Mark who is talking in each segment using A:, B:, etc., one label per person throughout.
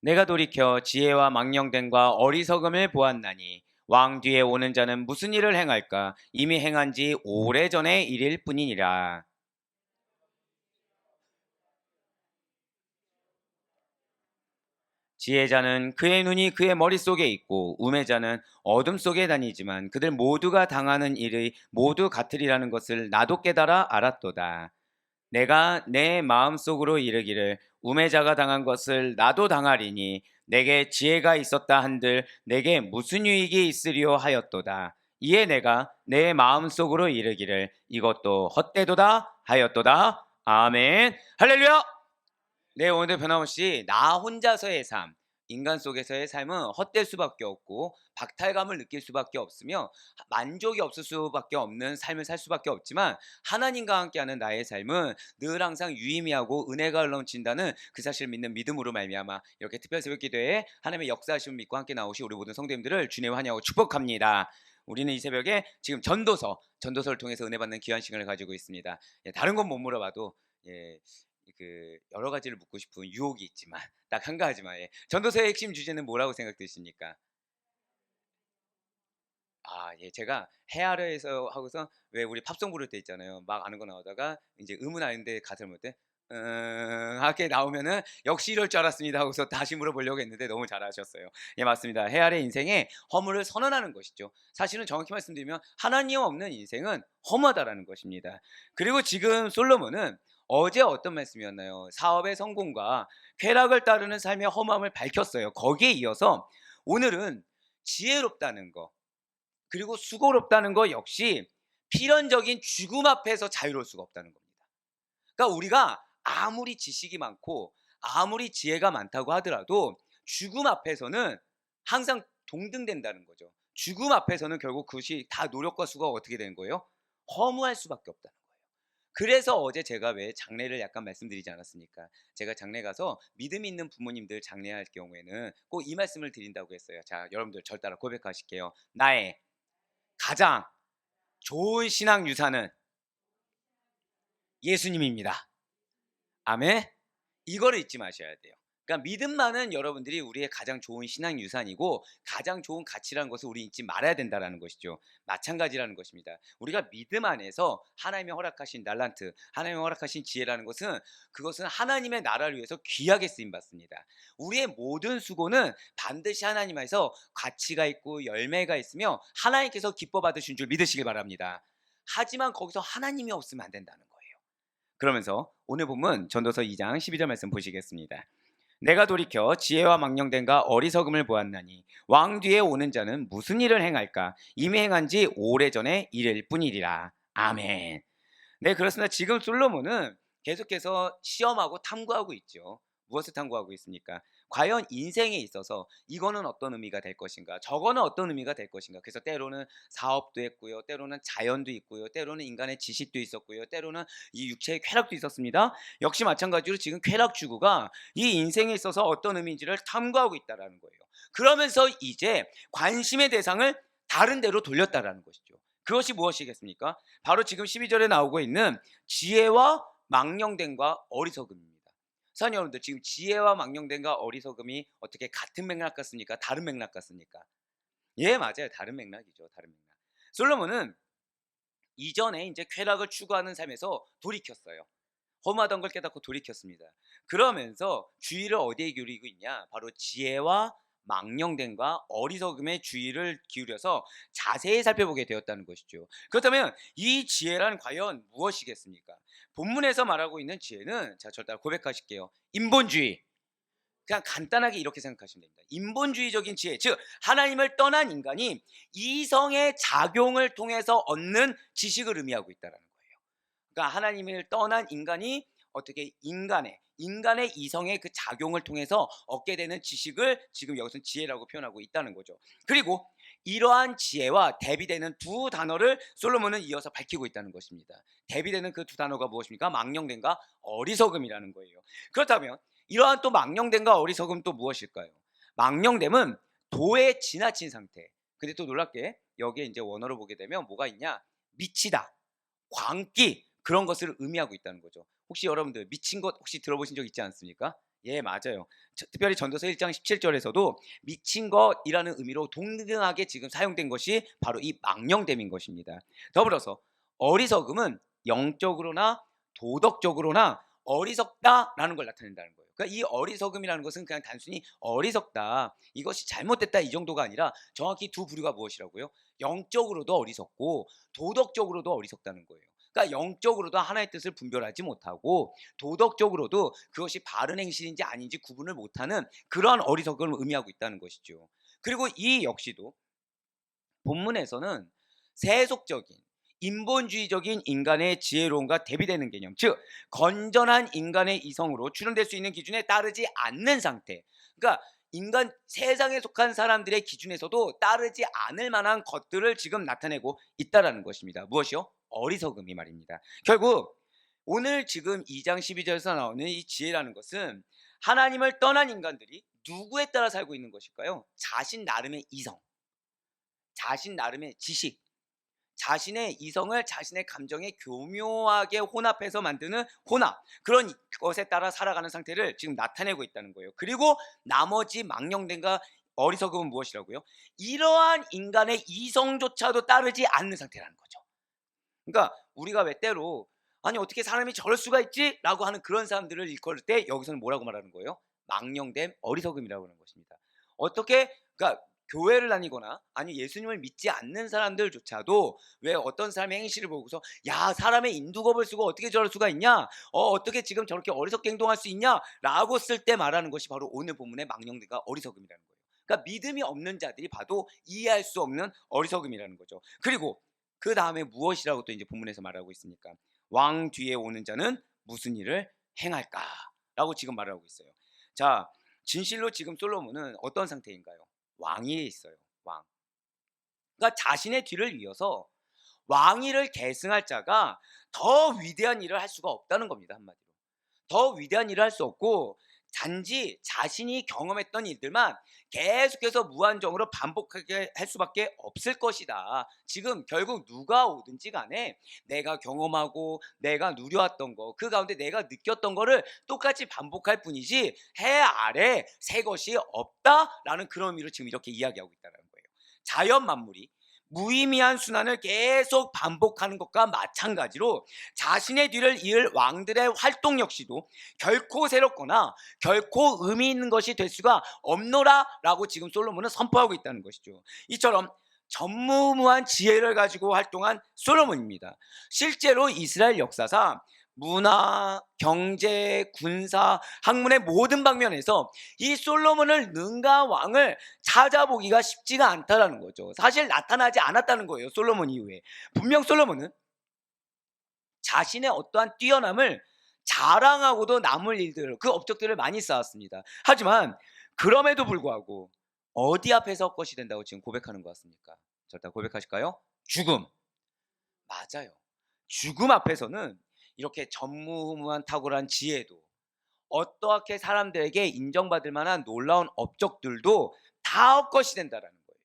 A: 내가 돌이켜 지혜와 망령됨과 어리석음을 보았나니 왕 뒤에 오는 자는 무슨 일을 행할까? 이미 행한 지 오래전의 일일 뿐이니라. 지혜자는 그의 눈이 그의 머릿속에 있고 우매자는 어둠 속에 다니지만 그들 모두가 당하는 일이 모두 같으리라는 것을 나도 깨달아 알았도다. 내가 내 마음속으로 이르기를 우매자가 당한 것을 나도 당하리니 내게 지혜가 있었다 한들 내게 무슨 유익이 있으리요 하였도다. 이에 내가 내 마음속으로 이르기를 이것도 헛되도다 하였도다. 아멘. 할렐루야. 네, 오늘도 변함없이 나 혼자서의 삶, 인간 속에서의 삶은 헛될 수밖에 없고 박탈감을 느낄 수밖에 없으며 만족이 없을 수밖에 없는 삶을 살 수밖에 없지만 하나님과 함께하는 나의 삶은 늘 항상 유의미하고 은혜가 넘친다는 그 사실을 믿는 믿음으로 말미암아 이렇게 특별 새벽 기도에 하나님의 역사하심을 믿고 함께 나오시 우리 모든 성도님들을 주님 환영하고 축복합니다. 우리는 이 새벽에 지금 전도서를 통해서 은혜 받는 귀한 시간을 가지고 있습니다. 다른 건 못 물어봐도 여러 가지를 묻고 싶은 유혹이 있지만 딱 한 가지만, 전도서의 핵심 주제는 뭐라고 생각되십니까? 제가 헤아려해서 하고서 왜 우리 팝송 부를 때 있잖아요. 막 아는 거 나오다가 이제 음은 아는데 가사를 모를 때 하게 나오면은 역시 이럴 줄 알았습니다 하고서 다시 물어보려고 했는데 너무 잘하셨어요. 예, 맞습니다. 헤아려 인생에 허물을 선언하는 것이죠. 사실은 정확히 말씀드리면 하나님 없는 인생은 허무하다라는 것입니다. 그리고 지금 솔로몬은 어제 어떤 말씀이었나요? 사업의 성공과 쾌락을 따르는 삶의 허무함을 밝혔어요. 거기에 이어서 오늘은 지혜롭다는 거, 그리고 수고롭다는 거 역시 필연적인 죽음 앞에서 자유로울 수가 없다는 겁니다. 그러니까 우리가 아무리 지식이 많고 아무리 지혜가 많다고 하더라도 죽음 앞에서는 항상 동등된다는 거죠. 죽음 앞에서는 결국 그것이 다 노력과 수고가 어떻게 되는 거예요? 허무할 수밖에 없다는 거예요. 그래서 어제 제가 왜 장례를 약간 말씀드리지 않았습니까? 제가 장례 가서 믿음 있는 부모님들 장례할 경우에는 꼭 이 말씀을 드린다고 했어요. 자, 여러분들 절 따라 고백하실게요. 나의 가장 좋은 신앙 유산은 예수님입니다. 아멘. 이거를 잊지 마셔야 돼요. 그러니까 믿음만은 여러분들이 우리의 가장 좋은 신앙 유산이고 가장 좋은 가치라는 것을 우리 잊지 말아야 된다는 것이죠. 마찬가지라는 것입니다. 우리가 믿음 안에서 하나님이 허락하신 달란트, 하나님이 허락하신 지혜라는 것은 그것은 하나님의 나라를 위해서 귀하게 쓰임 받습니다. 우리의 모든 수고는 반드시 하나님 안에서 가치가 있고 열매가 있으며 하나님께서 기뻐 받으신 줄 믿으시길 바랍니다. 하지만 거기서 하나님이 없으면 안 된다는 거예요. 그러면서 오늘 본문 전도서 2장 12절 말씀 보시겠습니다. 내가 돌이켜 지혜와 망령됨과 어리석음을 보았나니 왕 뒤에 오는 자는 무슨 일을 행할까? 이미 행한 지 오래전의 일일 뿐이리라. 아멘. 네, 그렇습니다. 지금 솔로몬은 계속해서 시험하고 탐구하고 있죠. 무엇을 탐구하고 있습니까? 과연 인생에 있어서 이거는 어떤 의미가 될 것인가, 저거는 어떤 의미가 될 것인가. 그래서 때로는 사업도 했고요, 때로는 자연도 있고요, 때로는 인간의 지식도 있었고요, 때로는 이 육체의 쾌락도 있었습니다. 역시 마찬가지로 지금 쾌락주구가 이 인생에 있어서 어떤 의미인지를 탐구하고 있다는 거예요. 그러면서 이제 관심의 대상을 다른 데로 돌렸다는 것이죠. 그것이 무엇이겠습니까? 바로 지금 12절에 나오고 있는 지혜와 망령됨과 어리석음입니다. 사랑하는 여러분들, 지금 지혜와 망령됨과 어리석음이 어떻게 같은 맥락 같습니까? 다른 맥락 같습니까? 예, 맞아요. 다른 맥락이죠. 다른 맥락. 솔로몬은 이전에 이제 쾌락을 추구하는 삶에서 돌이켰어요. 허무하던 걸 깨닫고 돌이켰습니다. 그러면서 주의를 어디에 기울이고 있냐? 바로 지혜와 망령됨과 어리석음의 주의를 기울여서 자세히 살펴보게 되었다는 것이죠. 그렇다면 이 지혜란 과연 무엇이겠습니까? 본문에서 말하고 있는 지혜는, 자, 절 따라 고백하실게요. 인본주의. 그냥 간단하게 이렇게 생각하시면 됩니다. 인본주의적인 지혜, 즉 하나님을 떠난 인간이 이성의 작용을 통해서 얻는 지식을 의미하고 있다는 거예요. 그러니까 하나님을 떠난 인간이 어떻게 인간의 이성의 그 작용을 통해서 얻게 되는 지식을 지금 여기서 지혜라고 표현하고 있다는 거죠. 그리고 이러한 지혜와 대비되는 두 단어를 솔로몬은 이어서 밝히고 있다는 것입니다. 대비되는 그 두 단어가 무엇입니까? 망령됨과 어리석음이라는 거예요. 그렇다면 이러한 또 망령됨과 어리석음 또 무엇일까요? 망령됨은 도에 지나친 상태. 근데 또 놀랍게 여기에 이제 원어로 보게 되면 뭐가 있냐? 미치다, 광기, 그런 것을 의미하고 있다는 거죠. 혹시 여러분들 미친 것 혹시 들어보신 적 있지 않습니까? 예, 맞아요. 특별히 전도서 1장 17절에서도 미친 것이라는 의미로 동등하게 지금 사용된 것이 바로 이 망령됨인 것입니다. 더불어서 어리석음은 영적으로나 도덕적으로나 어리석다라는 걸 나타낸다는 거예요. 그러니까 이 어리석음이라는 것은 그냥 단순히 어리석다, 이것이 잘못됐다 이 정도가 아니라 정확히 두 부류가 무엇이라고요? 영적으로도 어리석고 도덕적으로도 어리석다는 거예요. 그러니까 영적으로도 하나의 뜻을 분별하지 못하고 도덕적으로도 그것이 바른 행실인지 아닌지 구분을 못하는 그러한 어리석음을 의미하고 있다는 것이죠. 그리고 이 역시도 본문에서는 세속적인 인본주의적인 인간의 지혜로움과 대비되는 개념, 즉 건전한 인간의 이성으로 추론될 수 있는 기준에 따르지 않는 상태, 그러니까 인간 세상에 속한 사람들의 기준에서도 따르지 않을 만한 것들을 지금 나타내고 있다라는 것입니다. 무엇이요? 어리석음이 말입니다. 결국 오늘 지금 2장 12절에서 나오는 이 지혜라는 것은 하나님을 떠난 인간들이 누구에 따라 살고 있는 것일까요? 자신 나름의 이성, 자신 나름의 지식, 자신의 이성을 자신의 감정에 교묘하게 혼합해서 만드는 혼합, 그런 것에 따라 살아가는 상태를 지금 나타내고 있다는 거예요. 그리고 나머지 망령됨과 어리석음은 무엇이라고요? 이러한 인간의 이성조차도 따르지 않는 상태라는 거죠. 그러니까 우리가 왜 때로 아니 어떻게 사람이 저럴 수가 있지? 라고 하는 그런 사람들을 일컬을 때 여기서는 뭐라고 말하는 거예요? 망령됨, 어리석음이라고 하는 것입니다. 어떻게, 그러니까 교회를 다니거나 아니 예수님을 믿지 않는 사람들조차도 왜 어떤 사람의 행실을 보고서 야, 사람의 인두겁을 쓰고 어떻게 저럴 수가 있냐? 어떻게 지금 저렇게 어리석게 행동할 수 있냐? 라고 쓸 때 말하는 것이 바로 오늘 본문의 망령됨과 어리석음이라는 거예요. 그러니까 믿음이 없는 자들이 봐도 이해할 수 없는 어리석음이라는 거죠. 그리고 그 다음에 무엇이라고 또 이제 본문에서 말하고 있습니까? 왕 뒤에 오는 자는 무슨 일을 행할까? 라고 지금 말하고 있어요. 자, 진실로 지금 솔로몬은 어떤 상태인가요? 왕위에 있어요. 왕. 그러니까 자신의 뒤를 이어서 왕위를 계승할 자가 더 위대한 일을 할 수가 없다는 겁니다. 한마디로. 더 위대한 일을 할 수 없고 단지 자신이 경험했던 일들만 계속해서 무한정으로 반복하게 할 수밖에 없을 것이다. 지금 결국 누가 오든지 간에 내가 경험하고 내가 누려왔던 거, 그 가운데 내가 느꼈던 거를 똑같이 반복할 뿐이지 해 아래 새 것이 없다라는 그런 의미로 지금 이렇게 이야기하고 있다는 거예요. 자연 만물이 무의미한 순환을 계속 반복하는 것과 마찬가지로 자신의 뒤를 이을 왕들의 활동 역시도 결코 새롭거나 결코 의미 있는 것이 될 수가 없노라라고 지금 솔로몬은 선포하고 있다는 것이죠. 이처럼 전무후무한 지혜를 가지고 활동한 솔로몬입니다. 실제로 이스라엘 역사상 문화, 경제, 군사, 학문의 모든 방면에서 이 솔로몬을 능가한 왕을 찾아보기가 쉽지가 않다라는 거죠. 사실 나타나지 않았다는 거예요. 솔로몬 이후에. 분명 솔로몬은 자신의 어떠한 뛰어남을 자랑하고도 남을 일들, 그 업적들을 많이 쌓았습니다. 하지만 그럼에도 불구하고 어디 앞에서 것이 된다고 지금 고백하는 것 같습니까? 절대 고백하실까요? 죽음. 맞아요. 죽음 앞에서는 이렇게 전무후무한 탁월한 지혜도, 어떠하게 사람들에게 인정받을 만한 놀라운 업적들도 다 헛것이 된다라는 거예요.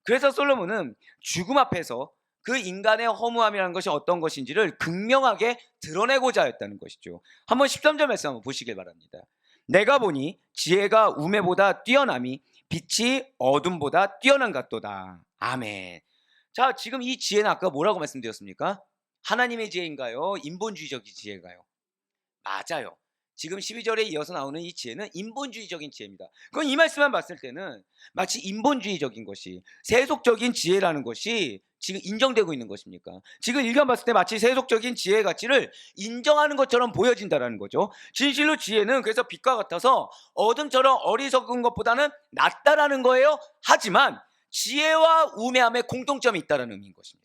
A: 그래서 솔로몬은 죽음 앞에서 그 인간의 허무함이라는 것이 어떤 것인지를 극명하게 드러내고자 했다는 것이죠. 한번 13절 말씀 한번 보시길 바랍니다. 내가 보니 지혜가 우매보다 뛰어남이 빛이 어둠보다 뛰어난 같도다. 아멘. 자, 지금 이 지혜는 아까 뭐라고 말씀드렸습니까? 하나님의 지혜인가요? 인본주의적인 지혜인가요? 맞아요. 지금 12절에 이어서 나오는 이 지혜는 인본주의적인 지혜입니다. 그건 이 말씀만 봤을 때는 마치 인본주의적인 것이, 세속적인 지혜라는 것이 지금 인정되고 있는 것입니까? 지금 일견 봤을 때 마치 세속적인 지혜의 가치를 인정하는 것처럼 보여진다는 거죠. 진실로 지혜는 그래서 빛과 같아서 어둠처럼 어리석은 것보다는 낫다라는 거예요. 하지만 지혜와 우매함에 공통점이 있다는 의미인 것입니다.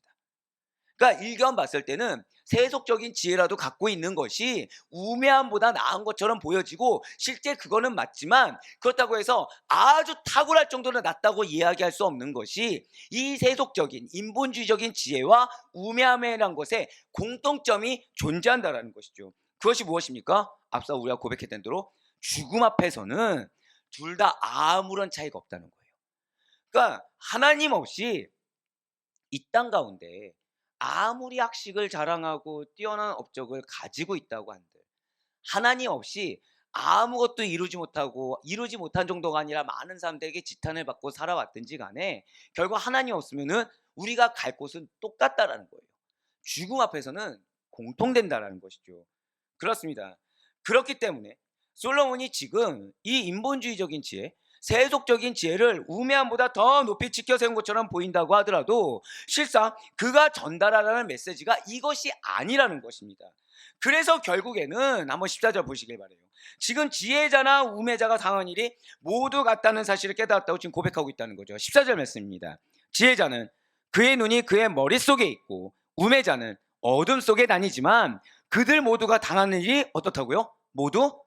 A: 그러니까 일견 봤을 때는 세속적인 지혜라도 갖고 있는 것이 우매함보다 나은 것처럼 보여지고 실제 그거는 맞지만 그렇다고 해서 아주 탁월할 정도로 낫다고 이야기할 수 없는 것이 이 세속적인 인본주의적인 지혜와 우매함이라는 것에 공통점이 존재한다는 것이죠. 그것이 무엇입니까? 앞서 우리가 고백했던 대로 죽음 앞에서는 둘 다 아무런 차이가 없다는 거예요. 그러니까 하나님 없이 이 땅 가운데 아무리 학식을 자랑하고 뛰어난 업적을 가지고 있다고 한들 하나님 없이 아무것도 이루지 못하고 이루지 못한 정도가 아니라 많은 사람들에게 지탄을 받고 살아왔든지 간에 결국 하나님 없으면은 우리가 갈 곳은 똑같다라는 거예요. 죽음 앞에서는 공통된다라는 것이죠. 그렇습니다. 그렇기 때문에 솔로몬이 지금 이 인본주의적인 지혜, 세속적인 지혜를 우매함보다 더 높이 지켜 세운 것처럼 보인다고 하더라도 실상 그가 전달하라는 메시지가 이것이 아니라는 것입니다. 그래서 결국에는 한번 14절 보시길 바래요. 지금 지혜자나 우매자가 당한 일이 모두 같다는 사실을 깨달았다고 지금 고백하고 있다는 거죠. 14절 말씀입니다. 지혜자는 그의 눈이 그의 머릿속에 있고 우매자는 어둠 속에 다니지만 그들 모두가 당하는 일이 어떻다고요? 모두?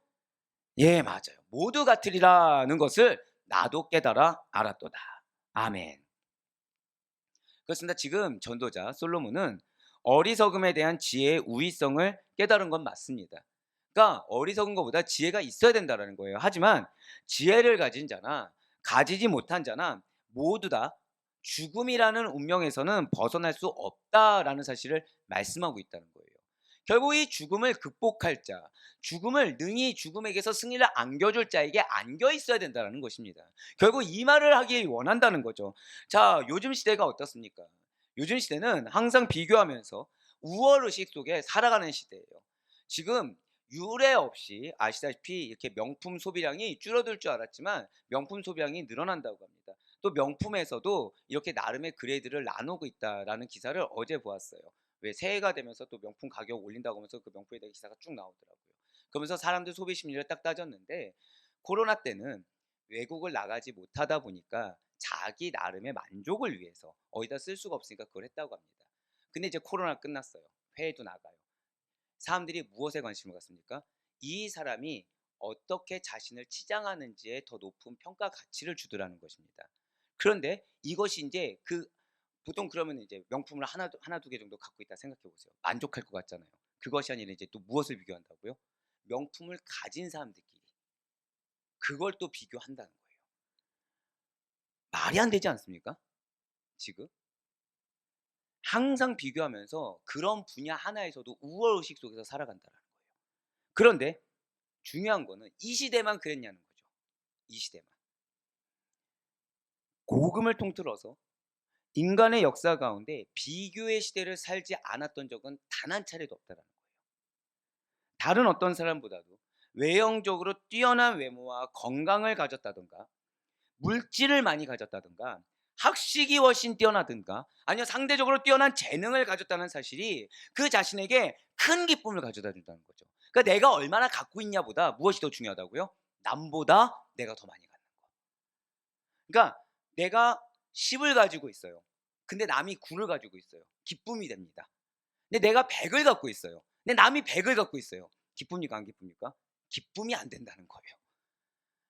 A: 예, 맞아요. 모두 같으리라는 것을 나도 깨달아 알았도다. 아멘. 그렇습니다. 지금 전도자 솔로몬은 어리석음에 대한 지혜의 우위성을 깨달은 건 맞습니다. 그러니까 어리석은 것보다 지혜가 있어야 된다는 거예요. 하지만 지혜를 가진 자나 가지지 못한 자나 모두 다 죽음이라는 운명에서는 벗어날 수 없다라는 사실을 말씀하고 있다는 거예요. 결국 이 죽음을 극복할 자, 죽음을 능히 죽음에게서 승리를 안겨줄 자에게 안겨 있어야 된다는 것입니다. 결국 이 말을 하기 원한다는 거죠. 자, 요즘 시대가 어떻습니까? 요즘 시대는 항상 비교하면서 우월의식 속에 살아가는 시대예요. 지금 유례 없이 아시다시피 이렇게 명품 소비량이 줄어들 줄 알았지만 명품 소비량이 늘어난다고 합니다. 또 명품에서도 이렇게 나름의 그레이드를 나누고 있다라는 기사를 어제 보았어요. 왜 새해가 되면서 또 명품 가격 올린다고 하면서 그 명품에 대한 기사가 쭉 나오더라고요. 그러면서 사람들 소비 심리를 딱 따졌는데 코로나 때는 외국을 나가지 못하다 보니까 자기 나름의 만족을 위해서 어디다 쓸 수가 없으니까 그걸 했다고 합니다. 근데 이제 코로나 끝났어요. 해외도 나가요. 사람들이 무엇에 관심을 갖습니까? 이 사람이 어떻게 자신을 치장하는지에 더 높은 평가 가치를 주더라는 것입니다. 그런데 이것이 이제 보통 그러면 이제 명품을 하나 두 개 정도 갖고 있다 생각해 보세요. 만족할 것 같잖아요. 그것이 아니라 이제 또 무엇을 비교한다고요? 명품을 가진 사람들끼리 그걸 또 비교한다는 거예요. 말이 안 되지 않습니까? 지금 항상 비교하면서 그런 분야 하나에서도 우월의식 속에서 살아간다는 거예요. 그런데 중요한 거는 이 시대만 그랬냐는 거죠. 이 시대만. 복음을 통틀어서 인간의 역사 가운데 비교의 시대를 살지 않았던 적은 단 한 차례도 없다는 거예요. 다른 어떤 사람보다도 외형적으로 뛰어난 외모와 건강을 가졌다든가 물질을 많이 가졌다든가 학식이 훨씬 뛰어나든가 아니면 상대적으로 뛰어난 재능을 가졌다는 사실이 그 자신에게 큰 기쁨을 가져다 준다는 거죠. 그러니까 내가 얼마나 갖고 있냐보다 무엇이 더 중요하다고요? 남보다 내가 더 많이 갖는 거. 그러니까 내가 10을 가지고 있어요. 근데 남이 9를 가지고 있어요. 기쁨이 됩니다. 근데 내가 100을 갖고 있어요. 근데 남이 100을 갖고 있어요. 기쁩니까 안 기쁩니까? 기쁨이 안 된다는 거예요.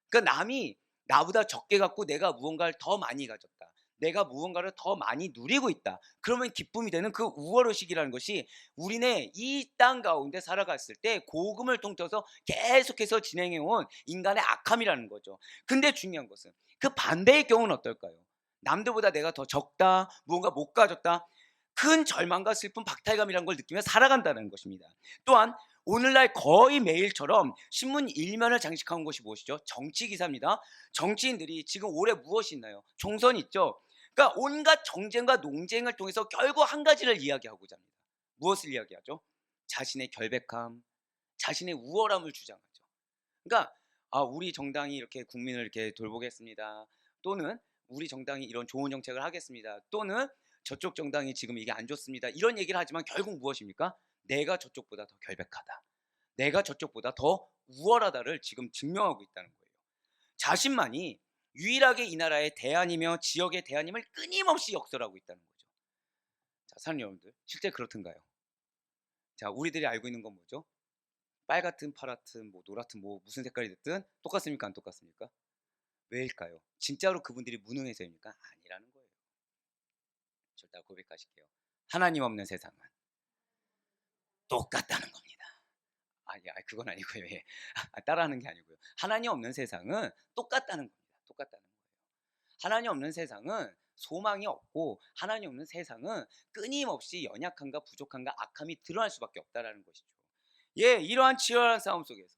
A: 그러니까 남이 나보다 적게 갖고 내가 무언가를 더 많이 가졌다. 내가 무언가를 더 많이 누리고 있다. 그러면 기쁨이 되는 그 우월의식이라는 것이 우리네 이 땅 가운데 살아갔을 때 복음을 통해서 계속해서 진행해온 인간의 악함이라는 거죠. 근데 중요한 것은 그 반대의 경우는 어떨까요? 남들보다 내가 더 적다, 무언가 못 가졌다. 큰 절망과 슬픔, 박탈감이라는 걸 느끼며 살아간다는 것입니다. 또한 오늘날 거의 매일처럼 신문 일면을 장식한 것이 무엇이죠? 정치 기사입니다. 정치인들이 지금 올해 무엇이 있나요? 총선 있죠. 그러니까 온갖 정쟁과 논쟁을 통해서 결국 한 가지를 이야기하고자 합니다. 무엇을 이야기하죠? 자신의 결백함, 자신의 우월함을 주장하죠. 그러니까 우리 정당이 이렇게 국민을 이렇게 돌보겠습니다. 또는 우리 정당이 이런 좋은 정책을 하겠습니다. 또는 저쪽 정당이 지금 이게 안 좋습니다. 이런 얘기를 하지만 결국 무엇입니까? 내가 저쪽보다 더 결백하다. 내가 저쪽보다 더 우월하다를 지금 증명하고 있다는 거예요. 자신만이 유일하게 이 나라의 대안이며 지역의 대안임을 끊임없이 역설하고 있다는 거죠. 자, 사랑하는 여러분들, 실제 그렇던가요? 자, 우리들이 알고 있는 건 뭐죠? 빨갛든 파랗든 뭐 노랗든 뭐 무슨 색깔이 됐든 똑같습니까? 안 똑같습니까? 왜일까요? 진짜로 그분들이 무능해서입니까? 아니라는 거예요. 절대 고백하실게요. 하나님 없는 세상은 똑같다는 겁니다. 그건 아니고요. 예. 따라하는 게 아니고요. 하나님 없는 세상은 똑같다는 겁니다. 똑같다는 거예요. 하나님 없는 세상은 소망이 없고 하나님 없는 세상은 끊임없이 연약함과 부족함과 악함이 드러날 수밖에 없다라는 것이죠. 예, 이러한 치열한 싸움 속에서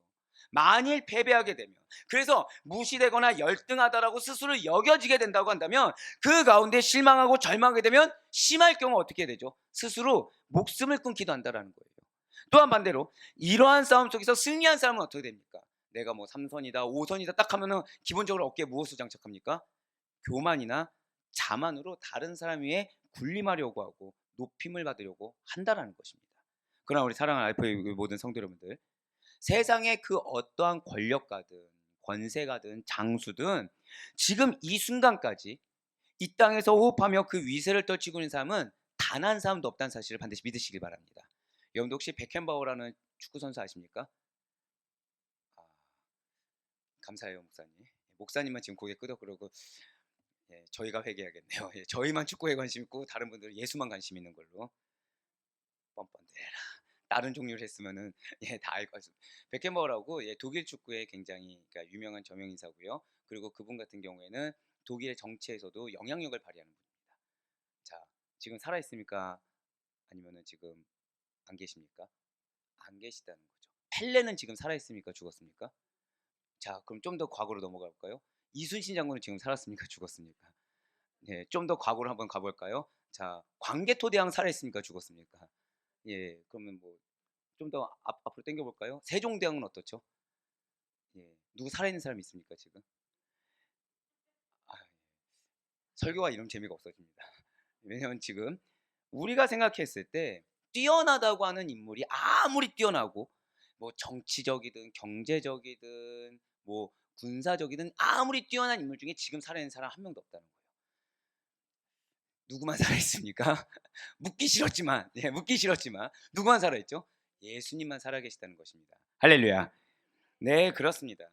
A: 만일 패배하게 되면, 그래서 무시되거나 열등하다라고 스스로 여겨지게 된다고 한다면 그 가운데 실망하고 절망하게 되면 심할 경우 어떻게 되죠? 스스로 목숨을 끊기도 한다라는 거예요. 또한 반대로 이러한 싸움 속에서 승리한 사람은 어떻게 됩니까? 내가 뭐 3선이다 5선이다 딱 하면은 기본적으로 어깨에 무엇을 장착합니까? 교만이나 자만으로 다른 사람 위에 군림하려고 하고 높임을 받으려고 한다라는 것입니다. 그러나 우리 사랑하는 알파의 모든 성도 여러분들, 세상의 그 어떠한 권력가든 권세가든 장수든 지금 이 순간까지 이 땅에서 호흡하며 그 위세를 떨치고 있는 사람은 단 한 사람도 없다는 사실을 반드시 믿으시길 바랍니다. 여러분도 혹시 베켄바워라는 축구 선수 아십니까? 아, 감사해요 목사님. 목사님만 지금 고개 끄덕그러고, 예, 저희가 회개하겠네요. 예, 저희만 축구에 관심 있고 다른 분들은 예수만 관심 있는 걸로. 뻔뻔대라. 다른 종류를 했으면은 예, 다 알고 있습니다. 베켄바워라고, 예, 독일 축구에 굉장히 그러니까 유명한 저명 인사고요. 그리고 그분 같은 경우에는 독일의 정치에서도 영향력을 발휘하는 분입니다. 자, 지금 살아 있습니까? 아니면은 지금 안 계십니까? 안 계시다는 거죠. 펠레는 지금 살아 있습니까? 죽었습니까? 자, 그럼 좀 더 과거로 넘어가 볼까요? 이순신 장군은 지금 살았습니까? 죽었습니까? 예, 좀 더 과거로 한번 가볼까요? 자, 광개토대왕 살아있습니까? 죽었습니까? 예, 그러면 뭐 좀 더 앞으로 당겨볼까요? 세종대왕은 어떻죠? 예, 누구 살아있는 사람 있습니까 지금? 아, 설교가 이런 재미가 없어집니다. 왜냐면 지금 우리가 생각했을 때 뛰어나다고 하는 인물이 아무리 뛰어나고 뭐 정치적이든 경제적이든 뭐 군사적이든 아무리 뛰어난 인물 중에 지금 살아있는 사람 한 명도 없다는 거예요. 누구만 살아있습니까? 묻기 싫었지만, 예, 묻기 싫었지만 누구만 살아있죠? 예수님만 살아계시다는 것입니다. 할렐루야. 네, 그렇습니다.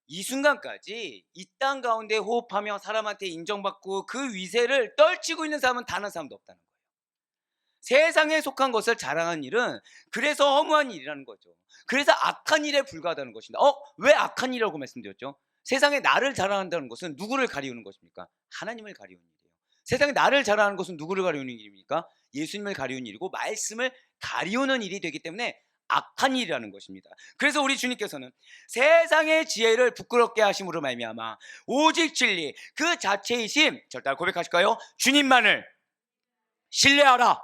A: 이 순간까지 이 땅 가운데 호흡하며 사람한테 인정받고 그 위세를 떨치고 있는 사람은 단 한 사람도 없다는 거예요. 세상에 속한 것을 자랑하는 일은 그래서 허무한 일이라는 거죠. 그래서 악한 일에 불과하다는 것입니다. 왜 악한 일이라고 말씀드렸죠? 세상에 나를 자랑한다는 것은 누구를 가리우는 것입니까? 하나님을 가리우는 일이에요. 세상에 나를 자랑하는 것은 누구를 가리우는 일입니까? 예수님을 가리우는 일이고 말씀을 가리우는 일이 되기 때문에 악한 일이라는 것입니다. 그래서 우리 주님께서는 세상의 지혜를 부끄럽게 하심으로 말미암아 오직 진리 그 자체이심, 절대 고백하실까요? 주님만을 신뢰하라.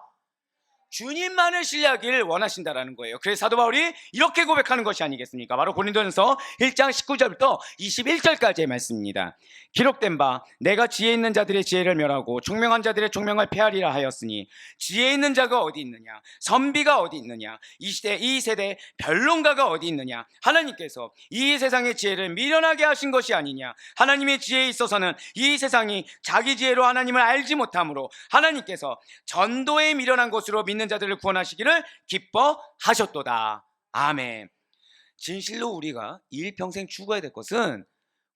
A: 주님만을 신뢰하기를 원하신다라는 거예요. 그래서 사도 바울이 이렇게 고백하는 것이 아니겠습니까? 바로 고린도전서 1장 19절부터 21절까지의 말씀입니다. 기록된 바 내가 지혜 있는 자들의 지혜를 멸하고 총명한 자들의 총명을 폐하리라 하였으니 지혜 있는 자가 어디 있느냐? 선비가 어디 있느냐? 이 시대 이 세대 변론가가 어디 있느냐? 하나님께서 이 세상의 지혜를 미련하게 하신 것이 아니냐? 하나님의 지혜에 있어서는 이 세상이 자기 지혜로 하나님을 알지 못하므로 하나님께서 전도에 미련한 것으로 믿는 자들을 구원하시기를 기뻐하셨도다. 아멘. 진실로 우리가 일평생 추구해야 될 것은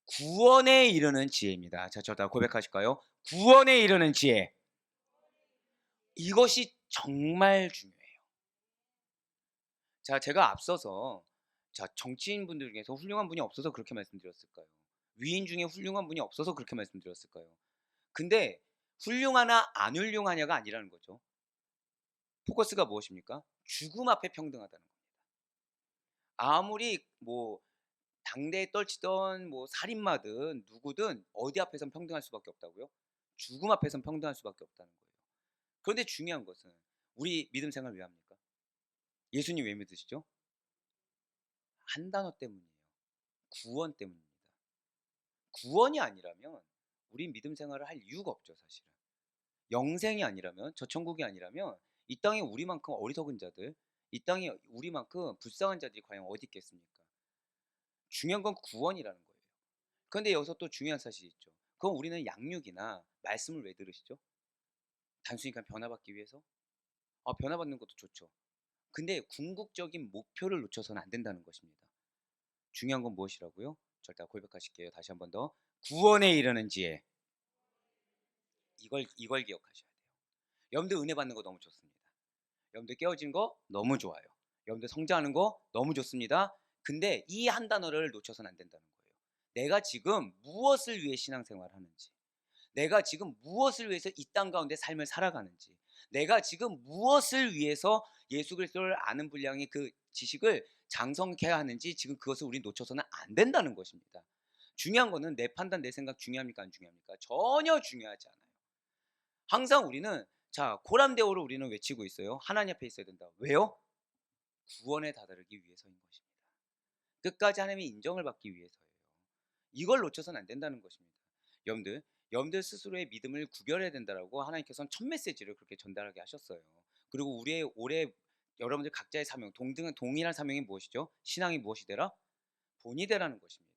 A: 구원에 이르는 지혜입니다. 자, 저다 고백하실까요? 구원에 이르는 지혜. 이것이 정말 중요해요. 자, 제가 앞서서 정치인분들 중에서 훌륭한 분이 없어서 그렇게 말씀드렸을까요? 위인 중에 훌륭한 분이 없어서 그렇게 말씀드렸을까요? 근데 훌륭하나 안 훌륭하냐가 아니라는 거죠. 포커스가 무엇입니까? 죽음 앞에 평등하다는 겁니다. 아무리 뭐 당대에 떨치던 뭐 살인마든 누구든 어디 앞에선 평등할 수밖에 없다고요? 죽음 앞에선 평등할 수밖에 없다는 거예요. 그런데 중요한 것은 우리 믿음 생활 왜 합니까? 예수님 왜 믿으시죠? 한 단어 때문이에요. 구원 때문입니다. 구원이 아니라면 우리 믿음 생활을 할 이유가 없죠, 사실은. 영생이 아니라면, 저 천국이 아니라면 이 땅에 우리만큼 어리석은 자들, 이 땅에 우리만큼 불쌍한 자들이 과연 어디 있겠습니까? 중요한 건 구원이라는 거예요. 그런데 여기서 또 중요한 사실이 있죠. 그럼 우리는 양육이나 말씀을 왜 들으시죠? 단순히 그냥 변화받기 위해서? 변화받는 것도 좋죠. 근데 궁극적인 목표를 놓쳐서는 안 된다는 것입니다. 중요한 건 무엇이라고요? 절대 고백하실게요. 다시 한 번 더. 구원에 이르는 지혜. 이걸 기억하셔야 돼요. 여러분들 은혜 받는 거 너무 좋습니다. 여러분들 깨어진 거 너무 좋아요. 여러분들 성장하는 거 너무 좋습니다. 근데 이 한 단어를 놓쳐서는 안 된다는 거예요. 내가 지금 무엇을 위해 신앙생활을 하는지, 내가 지금 무엇을 위해서 이 땅 가운데 삶을 살아가는지, 내가 지금 무엇을 위해서 예수 그리스도를 아는 분량의 그 지식을 장성케 하는지 지금 그것을 우리 놓쳐서는 안 된다는 것입니다. 중요한 거는 내 판단, 내 생각 중요합니까? 안 중요합니까? 전혀 중요하지 않아요. 항상 우리는 자 고람대오를 우리는 외치고 있어요. 하나님 앞에 있어야 된다. 왜요? 구원에 다다르기 위해서인 것입니다. 끝까지 하나님의 인정을 받기 위해서예요. 이걸 놓쳐서는 안 된다는 것입니다. 여러분들 스스로의 믿음을 구별해야 된다라고 하나님께서는 첫 메시지를 그렇게 전달하게 하셨어요. 그리고 우리의 올해 여러분들 각자의 사명, 동일한 사명이 무엇이죠? 신앙이 무엇이 되라? 본이 되라는 것입니다.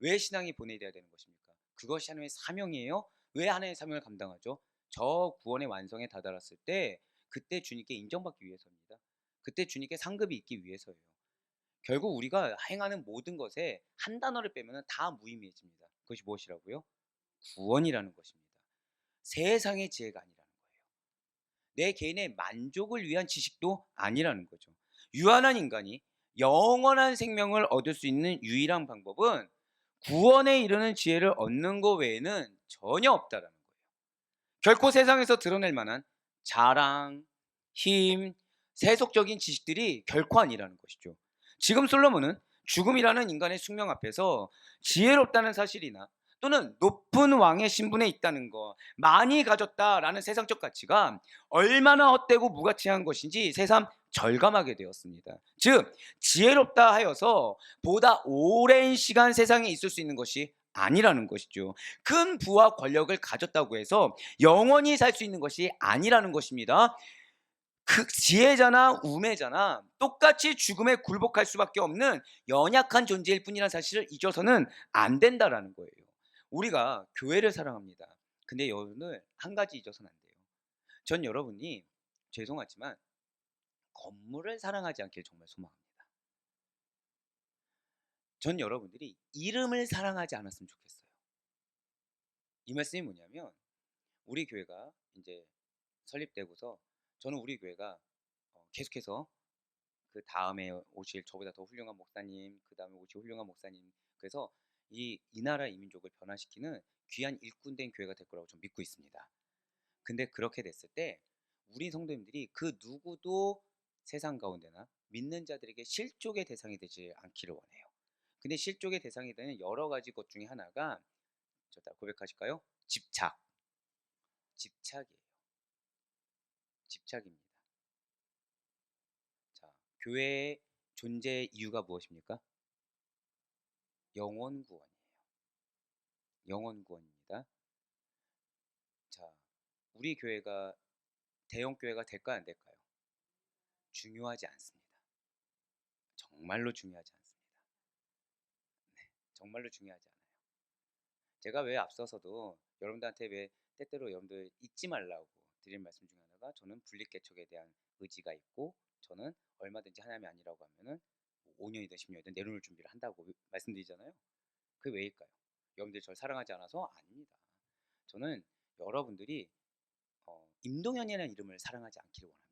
A: 왜 신앙이 본이 되어야 되는 것입니까? 그것이 하나님의 사명이에요. 왜 하나님의 사명을 감당하죠? 저 구원의 완성에 다다랐을 때 그때 주님께 인정받기 위해서입니다. 그때 주님께 상급이 있기 위해서예요. 결국 우리가 행하는 모든 것에 한 단어를 빼면 다 무의미해집니다. 그것이 무엇이라고요? 구원이라는 것입니다. 세상의 지혜가 아니라는 거예요. 내 개인의 만족을 위한 지식도 아니라는 거죠. 유한한 인간이 영원한 생명을 얻을 수 있는 유일한 방법은 구원에 이르는 지혜를 얻는 것 외에는 전혀 없다라는 거예요. 결코 세상에서 드러낼 만한 자랑, 힘, 세속적인 지식들이 결코 아니라는 것이죠. 지금 솔로몬은 죽음이라는 인간의 숙명 앞에서 지혜롭다는 사실이나 또는 높은 왕의 신분에 있다는 것, 많이 가졌다라는 세상적 가치가 얼마나 헛되고 무가치한 것인지 새삼 절감하게 되었습니다. 즉 지혜롭다 하여서 보다 오랜 시간 세상에 있을 수 있는 것이 아니라는 것이죠. 큰 부와 권력을 가졌다고 해서 영원히 살 수 있는 것이 아니라는 것입니다. 그 지혜자나 우매자나 똑같이 죽음에 굴복할 수밖에 없는 연약한 존재일 뿐이라는 사실을 잊어서는 안 된다라는 거예요. 우리가 교회를 사랑합니다. 근데 여러분을 한 가지 잊어서는 안 돼요. 전 여러분이 죄송하지만 건물을 사랑하지 않길 정말 소망합니다. 전 여러분들이 이름을 사랑하지 않았으면 좋겠어요. 이 말씀이 뭐냐면 우리 교회가 이제 설립되고서 저는 우리 교회가 계속해서 그 다음에 오실 저보다 더 훌륭한 목사님, 그 다음에 오실 훌륭한 목사님, 그래서 이 나라 이 민족을 변화시키는 귀한 일꾼된 교회가 될 거라고 좀 믿고 있습니다. 근데 그렇게 됐을 때 우리 성도님들이 그 누구도 세상 가운데나 믿는 자들에게 실족의 대상이 되지 않기를 원해요. 근데 실족의 대상이 되는 여러 가지 것 중에 하나가 저다 고백하실까요? 집착이에요. 집착입니다. 자, 교회의 존재 이유가 무엇입니까? 영원 구원이에요. 영원 구원입니다. 자, 우리 교회가 대형 교회가 될까요, 안 될까요? 중요하지 않습니다. 정말로 중요하지 않습니다. 네, 정말로 중요하지 않아요. 제가 왜 앞서서도 여러분들한테 왜 때때로 여러분들 잊지 말라고 드린 말씀 중에 하나가 저는 분립개척에 대한 의지가 있고 저는 얼마든지 하나님이 아니라고 하면은 5년이든 10년이든 내려놓을 준비를 한다고 말씀드리잖아요. 그게 왜일까요? 여러분들이 저를 사랑하지 않아서? 아닙니다. 저는 여러분들이 임동현이라는 이름을 사랑하지 않기를 원합니다.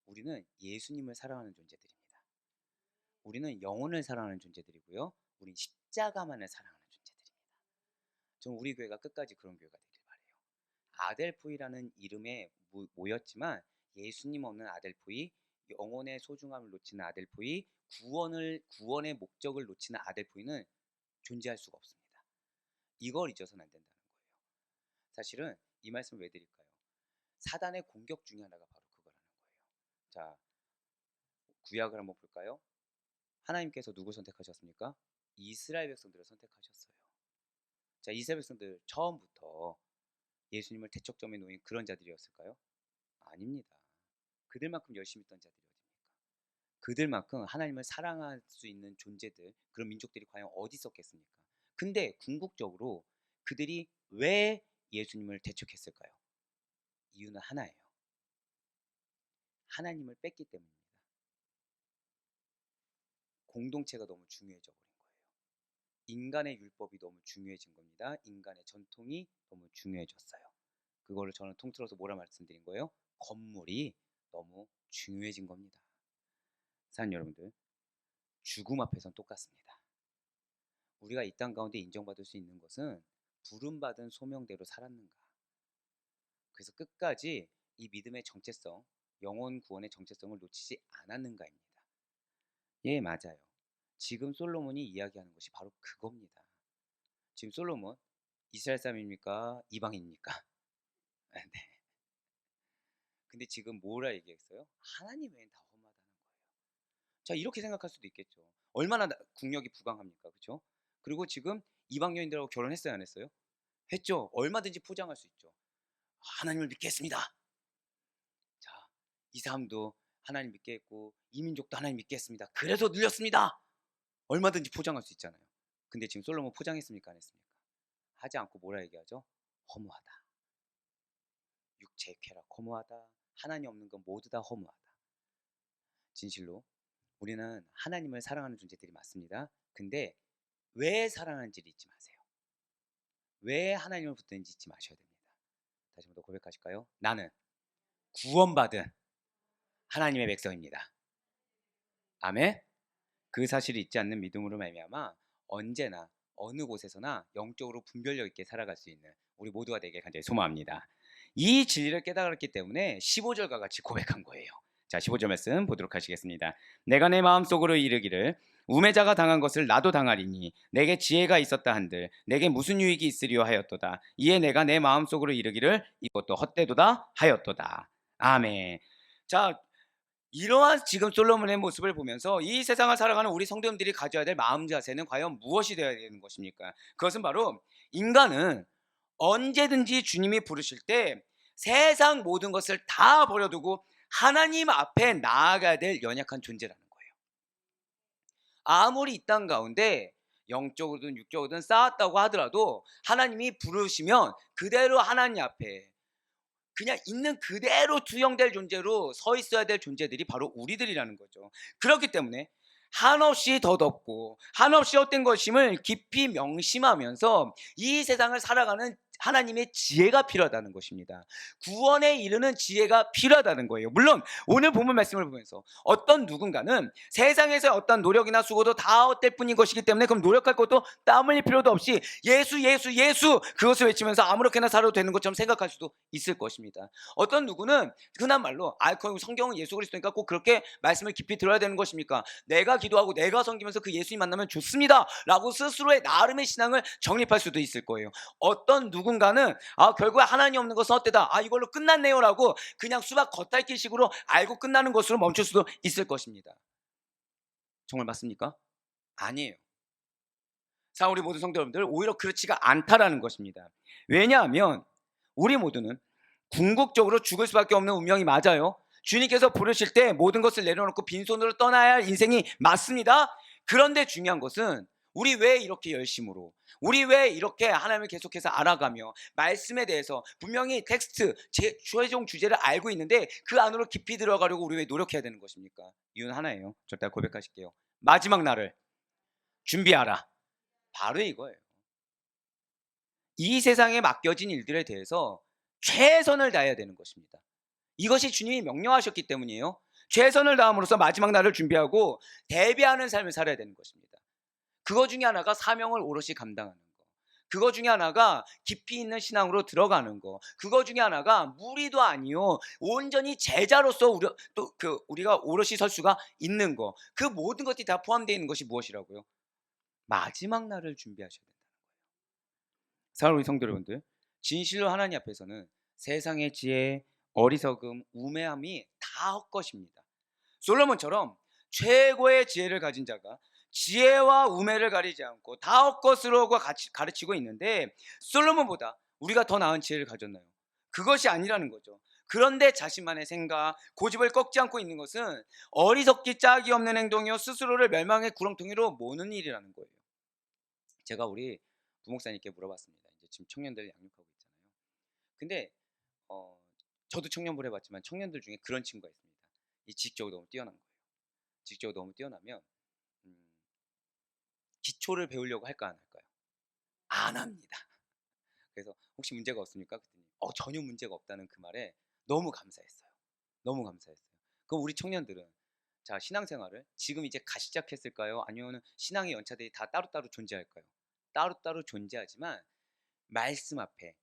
A: 우리는 예수님을 사랑하는 존재들입니다. 우리는 영혼을 사랑하는 존재들이고요. 우린 십자가만을 사랑하는 존재들입니다. 저는 우리 교회가 끝까지 그런 교회가 되길 바래요. 아델포이라는 이름에 모였지만 예수님 없는 아델포이, 영혼의 소중함을 놓치는 아델포이, 구원의 목적을 놓치는 아델포이는 존재할 수가 없습니다. 이걸 잊어서는 안 된다는 거예요. 사실은 이 말씀을 왜 드릴까요? 사단의 공격 중에 하나가 바로 그거라는 거예요. 자, 구약을 한번 볼까요? 하나님께서 누구 선택하셨습니까? 이스라엘 백성들을 선택하셨어요. 자, 이스라엘 백성들 처음부터 예수님을 대척점에 놓인 그런 자들이었을까요? 아닙니다. 그들만큼 열심히 했던 자들이 어딥니까? 그들만큼 하나님을 사랑할 수 있는 존재들, 그런 민족들이 과연 어디 있었겠습니까? 근데 궁극적으로 그들이 왜 예수님을 대척했을까요? 이유는 하나예요. 하나님을 뺐기 때문입니다. 공동체가 너무 중요해져 버린 거예요. 인간의 율법이 너무 중요해진 겁니다. 인간의 전통이 너무 중요해졌어요. 그거를 저는 통틀어서 뭐라 말씀드린 거예요? 건물이 너무 중요해진 겁니다. 사는 여러분들, 죽음 앞에선 똑같습니다. 우리가 이 땅 가운데 인정받을 수 있는 것은 부름받은 소명대로 살았는가. 그래서 끝까지 이 믿음의 정체성, 영혼 구원의 정체성을 놓치지 않았는가입니다. 예, 맞아요. 지금 솔로몬이 이야기하는 것이 바로 그겁니다. 지금 솔로몬 이스라엘 사람입니까? 이방인입니까? 네. 근데 지금 뭐라 얘기했어요? 하나님 외엔 다 험하다는 거예요. 자, 이렇게 생각할 수도 있겠죠. 얼마나 국력이 부강합니까? 그렇죠? 그리고 지금 이방 여인들하고 결혼했어요, 안 했어요? 했죠. 얼마든지 포장할 수 있죠. 하나님을 믿겠습니다. 자, 이 사람도 하나님 믿게 했고 이 민족도 하나님 믿게 했습니다. 그래서 늘렸습니다. 얼마든지 포장할 수 있잖아요. 근데 지금 솔로몬 포장했습니까? 안 했습니까? 하지 않고 뭐라 얘기하죠? 허무하다. 육체의 쾌락 허무하다. 하나님 없는 건 모두 다 허무하다. 진실로 우리는 하나님을 사랑하는 존재들이 맞습니다. 근데 왜 사랑하는지를 잊지 마세요. 왜 하나님을 붙드는지 잊지 마셔야 됩니다. 다시 한번 더 고백하실까요? 나는 구원받은 하나님의 백성입니다. 아멘. 그 사실을 잊지 않는 믿음으로 말미암아 언제나 어느 곳에서나 영적으로 분별력 있게 살아갈 수 있는 우리 모두가 되길 간절히 소망합니다. 이 진리를 깨달았기 때문에 15절과 같이 고백한 거예요. 자, 15절 말씀 보도록 하시겠습니다. 내가 내 마음속으로 이르기를 우매자가 당한 것을 나도 당하리니 내게 지혜가 있었다 한들 내게 무슨 유익이 있으리요 하였도다. 이에 내가 내 마음속으로 이르기를 이것도 헛되도다 하였도다. 아멘. 자, 이러한 지금 솔로몬의 모습을 보면서 이 세상을 살아가는 우리 성도님들이 가져야 될 마음 자세는 과연 무엇이 되어야 되는 것입니까? 그것은 바로 인간은 언제든지 주님이 부르실 때 세상 모든 것을 다 버려두고 하나님 앞에 나아가야 될 연약한 존재라는 거예요. 아무리 이 땅 가운데 영적으로든 육적으로든 쌓았다고 하더라도 하나님이 부르시면 그대로 하나님 앞에 그냥 있는 그대로 투영될 존재로 서 있어야 될 존재들이 바로 우리들이라는 거죠. 그렇기 때문에 한없이 덧없고 한없이 헛된 것임을 깊이 명심하면서 이 세상을 살아가는 하나님의 지혜가 필요하다는 것입니다. 구원에 이르는 지혜가 필요하다는 거예요. 물론 오늘 본문 말씀을 보면서 어떤 누군가는 세상에서 어떤 노력이나 수고도 다 헛될 뿐인 것이기 때문에 그럼 노력할 것도 땀 흘릴 필요도 없이 예수 예수 예수 그것을 외치면서 아무렇게나 살아도 되는 것처럼 생각할 수도 있을 것입니다. 어떤 누구는 흔한 말로 그럼 성경은 예수 그리스도니까 꼭 그렇게 말씀을 깊이 들어야 되는 것입니까? 내가 기도하고 내가 섬기면서 그 예수님 만나면 좋습니다 라고 스스로의 나름의 신앙을 정립할 수도 있을 거예요. 어떤 누군가는 결국에 하나님 없는 것은 헛되다, 이걸로 끝났네요 라고 그냥 수박 겉핥기 식으로 알고 끝나는 것으로 멈출 수도 있을 것입니다. 정말 맞습니까? 아니에요. 자, 우리 모든 성도 여러분들, 오히려 그렇지가 않다라는 것입니다. 왜냐하면 우리 모두는 궁극적으로 죽을 수밖에 없는 운명이 맞아요. 주님께서 부르실 때 모든 것을 내려놓고 빈손으로 떠나야 할 인생이 맞습니다. 그런데 중요한 것은 우리 왜 이렇게 열심으로, 우리 왜 이렇게 하나님을 계속해서 알아가며 말씀에 대해서 분명히 텍스트, 최종 주제를 알고 있는데 그 안으로 깊이 들어가려고 우리 왜 노력해야 되는 것입니까? 이유는 하나예요. 절대 고백하실게요. 마지막 날을 준비하라. 바로 이거예요. 이 세상에 맡겨진 일들에 대해서 최선을 다해야 되는 것입니다. 이것이 주님이 명령하셨기 때문이에요. 최선을 다함으로써 마지막 날을 준비하고 대비하는 삶을 살아야 되는 것입니다. 그거 중에 하나가 사명을 오롯이 감당하는 거. 그거 중에 하나가 깊이 있는 신앙으로 들어가는 거. 그거 중에 하나가 무리도 아니요, 온전히 제자로서 우리가 오롯이 설 수가 있는 거. 그 모든 것들이 다 포함되어 있는 것이 무엇이라고요? 마지막 날을 준비하셔야 된다는 거예요. 사랑하는 우리 성도 여러분들, 진실로 하나님 앞에서는 세상의 지혜, 어리석음, 우매함이 다 헛것입니다. 솔로몬처럼 최고의 지혜를 가진 자가 지혜와 우매를 가리지 않고 다 헛것으로 가르치고 있는데 솔로몬보다 우리가 더 나은 지혜를 가졌나요? 그것이 아니라는 거죠. 그런데 자신만의 생각, 고집을 꺾지 않고 있는 것은 어리석기 짝이 없는 행동이요 스스로를 멸망의 구렁텅이로 모는 일이라는 거예요. 제가 우리 부목사님께 물어봤습니다. 이제 지금 청년들 양육하고 있잖아요. 근데 저도 청년부를 해봤지만 청년들 중에 그런 친구가 있습니다. 이 지식적으로 너무 뛰어난 거예요. 지식적으로 너무 뛰어나면 기초를 배우려고 할까 안 할까요? 안 합니다. 그래서 혹시 문제가 없습니까? 그랬더니 전혀 문제가 없다는 그 말에 너무 감사했어요. 너무 감사했어요. 그럼 우리 청년들은 자, 신앙생활을 지금 이제 시작했을까요? 아니면 신앙의 연차들이 다 따로따로 존재할까요? 따로따로 존재하지만 말씀 앞에,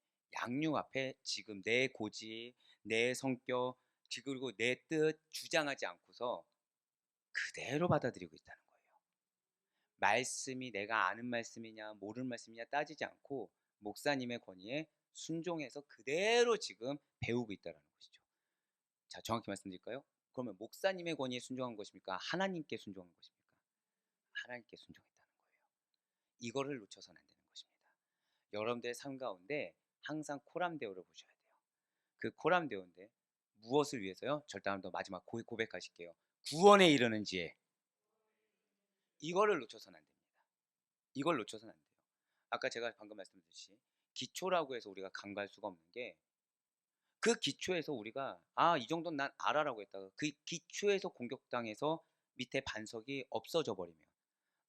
A: 양육 앞에 지금 내 고집, 내 성격, 그리고 내 뜻 주장하지 않고서 그대로 받아들이고 있다는 거예요. 말씀이 내가 아는 말씀이냐 모르는 말씀이냐 따지지 않고 목사님의 권위에 순종해서 그대로 지금 배우고 있다는 것이죠. 자, 정확히 말씀드릴까요? 그러면 목사님의 권위에 순종한 것입니까? 하나님께 순종한 것입니까? 하나님께 순종했다는 거예요. 이거를 놓쳐서는 안 되는 것입니다. 여러분들의 삶 가운데 항상 코람데오를 보셔야 돼요. 그 코람데오인데 무엇을 위해서요? 절대 한 번 더 마지막 고백하실게요. 구원에 이르는 지혜. 이거를 놓쳐서는 안 됩니다. 이걸 놓쳐서는 안 돼요. 아까 제가 방금 말씀드렸듯이 기초라고 해서 우리가 간과할 수가 없는 게, 그 기초에서 우리가 이 정도는 난 알아라고 했다가 그 기초에서 공격당해서 밑에 반석이 없어져 버리면,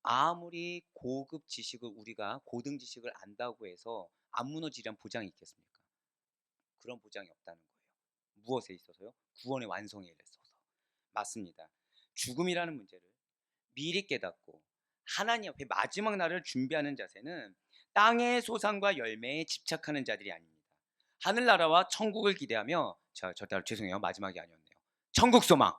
A: 아무리 고급 지식을 우리가 고등 지식을 안다고 해서 안 무너지리란 보장이 있겠습니까? 그런 보장이 없다는 거예요. 무엇에 있어서요? 구원의 완성에 있어서. 맞습니다. 죽음이라는 문제를 미리 깨닫고 하나님 앞에 마지막 날을 준비하는 자세는 땅의 소산과 열매에 집착하는 자들이 아닙니다. 하늘나라와 천국을 기대하며, 죄송해요, 마지막이 아니었네요. 천국 소망,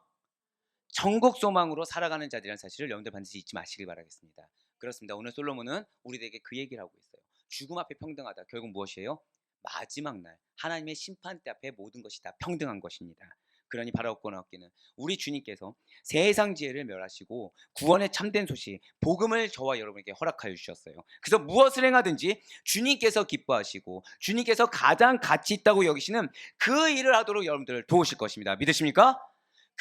A: 천국 소망으로 살아가는 자들이라는 사실을 여러분들 반드시 잊지 마시길 바라겠습니다. 그렇습니다. 오늘 솔로몬은 우리에게 그 얘기를 하고 있어요. 죽음 앞에 평등하다. 결국 무엇이에요? 마지막 날 하나님의 심판대 앞에 모든 것이 다 평등한 것입니다. 그러니 바라옵고 나옵기는 우리 주님께서 세상 지혜를 멸하시고 구원의 참된 소식 복음을 저와 여러분에게 허락하여 주셨어요. 그래서 무엇을 행하든지 주님께서 기뻐하시고 주님께서 가장 가치 있다고 여기시는 그 일을 하도록 여러분들을 도우실 것입니다. 믿으십니까?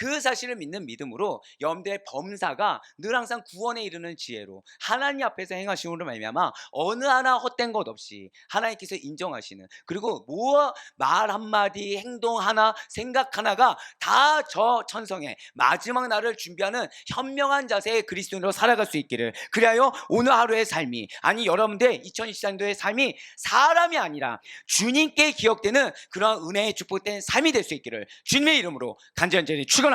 A: 그 사실을 믿는 믿음으로 여러분들의 범사가 늘 항상 구원에 이르는 지혜로 하나님 앞에서 행하심으로 말미암아 어느 하나 헛된 것 없이 하나님께서 인정하시는, 그리고 말 한마디 행동 하나 생각 하나가 다 저 천성의 마지막 날을 준비하는 현명한 자세의 그리스도인으로 살아갈 수 있기를, 그리하여 오늘 하루의 삶이, 아니 여러분들의 2024년도의 삶이 사람이 아니라 주님께 기억되는 그런 은혜의 축복된 삶이 될 수 있기를 주님의 이름으로 간절히 축원합니다.